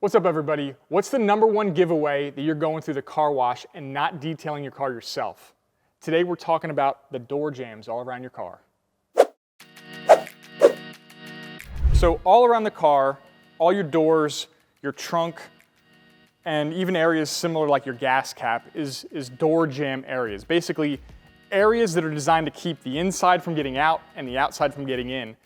What's up, everybody? What's the #1 giveaway that you're going through the car wash and not detailing your car yourself? Today we're talking about the door jambs all around your car. So all around the car, all your doors, your trunk, and even areas similar like your gas cap is door jamb areas. Basically, areas that are designed to keep the inside from getting out and the outside from getting in.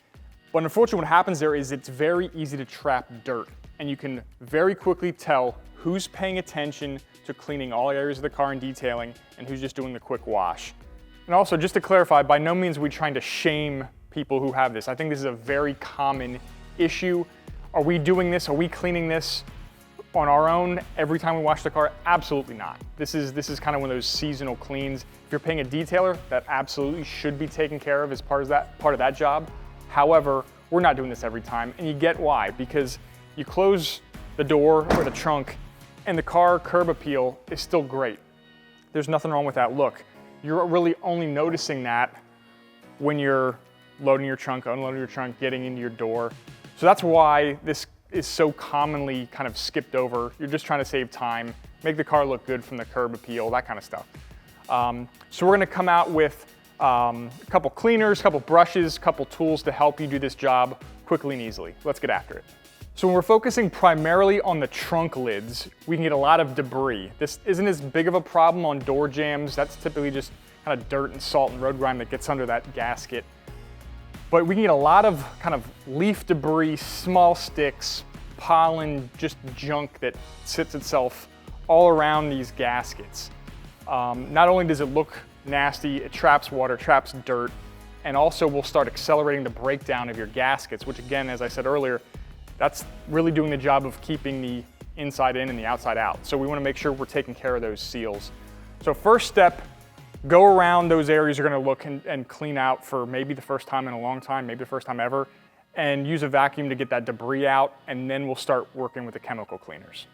But unfortunately what happens there is it's very easy to trap dirt, and you can very quickly tell who's paying attention to cleaning all areas of the car and detailing and who's just doing the quick wash. And also, just to clarify, by no means are we trying to shame people who have this. I think this is a very common issue. Are we doing this? Are we cleaning this on our own every time we wash the car? Absolutely not. This is kind of one of those seasonal cleans. If you're paying a detailer, that absolutely should be taken care of as part of that job. However, we're not doing this every time, and you get why. Because you close the door or the trunk and the car curb appeal is still great. There's nothing wrong with that look. You're really only noticing that when you're loading your trunk, unloading your trunk, getting into your door. So that's why this is so commonly kind of skipped over. You're just trying to save time, make the car look good from the curb appeal, that kind of stuff. So we're gonna come out with a couple cleaners, a couple brushes, a couple tools to help you do this job quickly and easily. Let's get after it. So when we're focusing primarily on the trunk lids, we can get a lot of debris. This isn't as big of a problem on door jambs. That's typically just kind of dirt and salt and road grime that gets under that gasket. But we can get a lot of kind of leaf debris, small sticks, pollen, just junk that sits itself all around these gaskets. Not only does it look nasty, it traps water, traps dirt, and also will start accelerating the breakdown of your gaskets, which again, as I said earlier, that's really doing the job of keeping the inside in and the outside out. So we want to make sure we're taking care of those seals. So first step, go around those areas you're going to look and clean out for maybe the first time in a long time, maybe the first time ever, and use a vacuum to get that debris out, and then we'll start working with the chemical cleaners.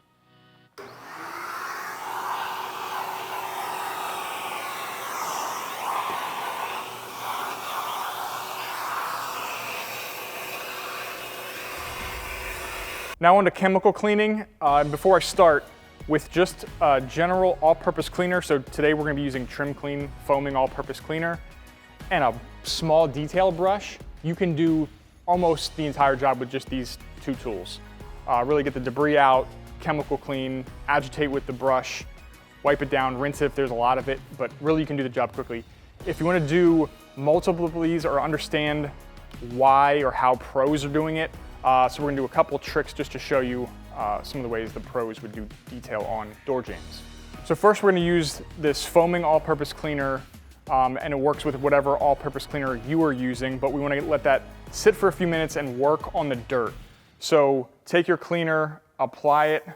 Now on to chemical cleaning. Before I start, with just a general all-purpose cleaner, so today we're gonna be using Trim Clean foaming all-purpose cleaner, and a small detail brush, you can do almost the entire job with just these two tools. Really get the debris out, chemical clean, agitate with the brush, wipe it down, rinse it if there's a lot of it, but really you can do the job quickly. If you wanna do multiple of these or understand why or how pros are doing it, so we're gonna do a couple tricks just to show you some of the ways the pros would do detail on door jambs. So first we're gonna use this foaming all-purpose cleaner, and it works with whatever all-purpose cleaner you are using, but we wanna let that sit for a few minutes and work on the dirt. So take your cleaner, apply it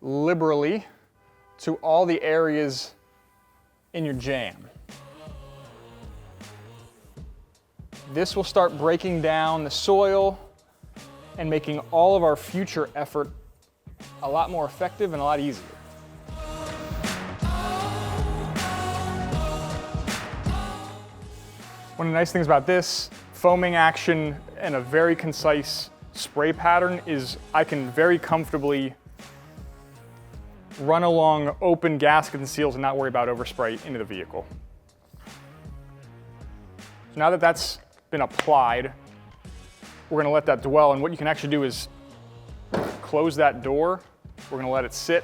liberally to all the areas in your jamb. This will start breaking down the soil and making all of our future effort a lot more effective and a lot easier. One of the nice things about this foaming action and a very concise spray pattern is I can very comfortably run along open gaskets and seals and not worry about overspray into the vehicle. So now that that's been applied, we're gonna let that dwell, and what you can actually do is close that door. We're gonna let it sit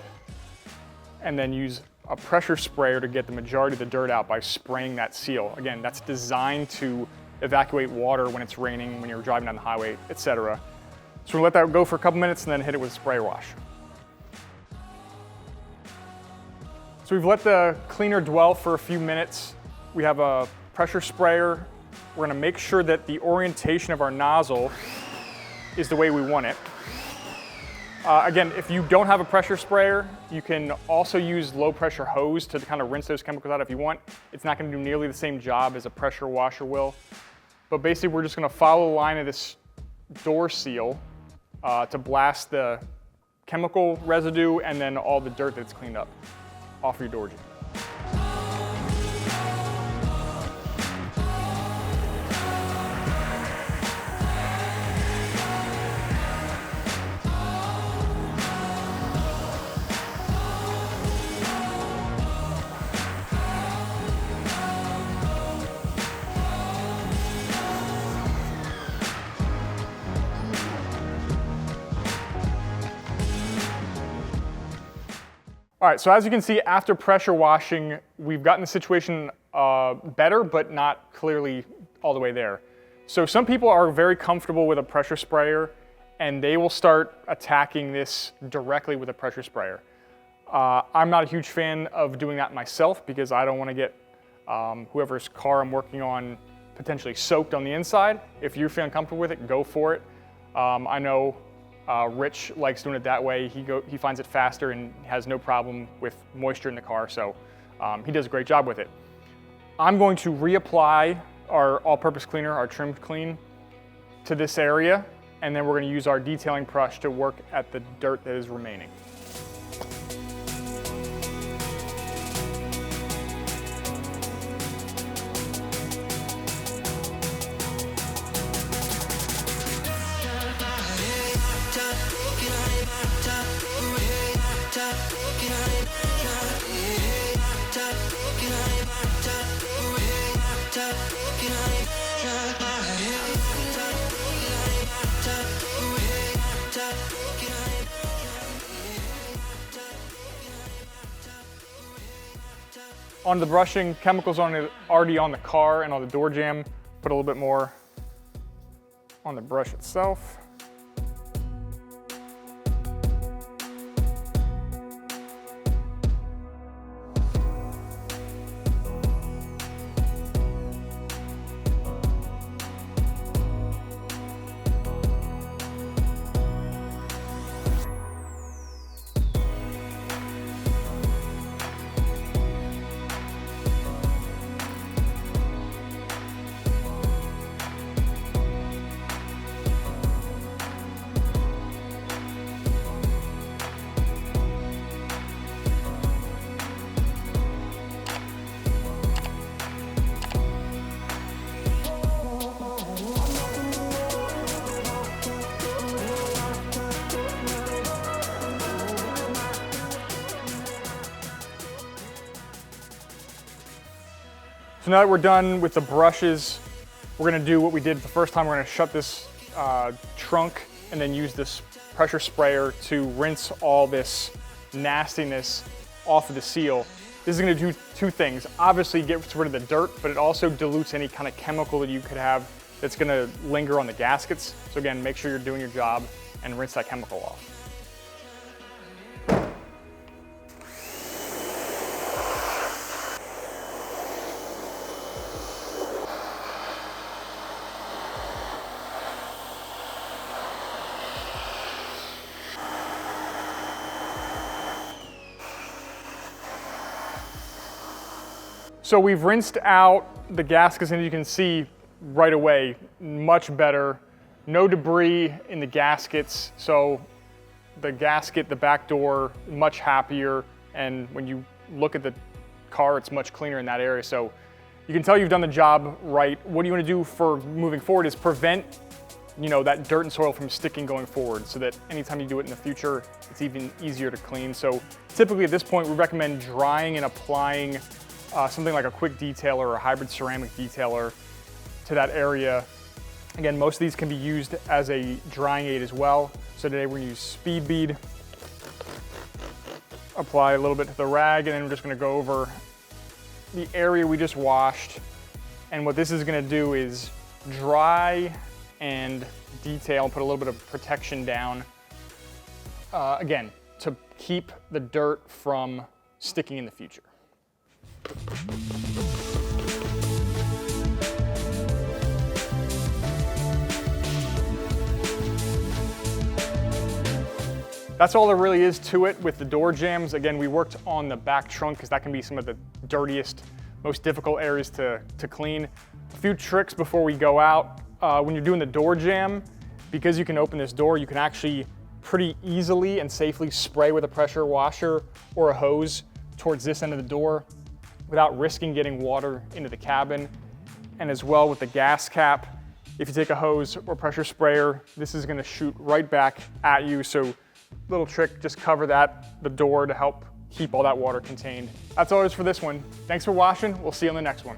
and then use a pressure sprayer to get the majority of the dirt out by spraying that seal. Again, that's designed to evacuate water when it's raining, when you're driving down the highway, etc. So we'll let that go for a couple minutes and then hit it with a spray wash. So we've let the cleaner dwell for a few minutes. We have a pressure sprayer. We're gonna make sure that the orientation of our nozzle is the way we want it. Again, if you don't have a pressure sprayer, you can also use low pressure hose to kind of rinse those chemicals out if you want. It's not gonna do nearly the same job as a pressure washer will. But basically we're just gonna follow the line of this door seal to blast the chemical residue and then all the dirt that's cleaned up off your door jamb. All right, so as you can see, after pressure washing, we've gotten the situation better, but not clearly all the way there. So some people are very comfortable with a pressure sprayer, and they will start attacking this directly with a pressure sprayer. I'm not a huge fan of doing that myself because I don't want to get whoever's car I'm working on potentially soaked on the inside. If you're feeling comfortable with it, go for it. I know Rich likes doing it that way. He finds it faster and has no problem with moisture in the car, so he does a great job with it. I'm going to reapply our all-purpose cleaner, our trim clean, to this area, and then we're going to use our detailing brush to work at the dirt that is remaining. On the brushing, chemicals already on the car and on the door jamb. Put a little bit more on the brush itself. So now that we're done with the brushes, we're gonna do what we did the first time. We're gonna shut this trunk and then use this pressure sprayer to rinse all this nastiness off of the seal. This is gonna do two things. Obviously it gets rid of the dirt, but it also dilutes any kind of chemical that you could have that's gonna linger on the gaskets. So again, make sure you're doing your job and rinse that chemical off. So we've rinsed out the gaskets, and you can see right away, much better. No debris in the gaskets, so the gasket, the back door, much happier, and when you look at the car, it's much cleaner in that area. So you can tell you've done the job right. What you want to do for moving forward is prevent, that dirt and soil from sticking going forward, so that anytime you do it in the future, it's even easier to clean. So typically at this point, we recommend drying and applying something like a quick detailer or a hybrid ceramic detailer to that area. Again, most of these can be used as a drying aid as well. So today we're gonna use speed bead, apply a little bit to the rag, and then we're just gonna go over the area we just washed. And what this is gonna do is dry and detail and put a little bit of protection down, again, to keep the dirt from sticking in the future. That's all there really is to it with the door jambs. Again, we worked on the back trunk because that can be some of the dirtiest, most difficult areas to clean. A few tricks before we go out. When you're doing the door jamb, because you can open this door, you can actually pretty easily and safely spray with a pressure washer or a hose towards this end of the door without risking getting water into the cabin. And as well with the gas cap, if you take a hose or pressure sprayer, this is gonna shoot right back at you. So little trick, just cover the door to help keep all that water contained. That's all it is for this one. Thanks for watching. We'll see you on the next one.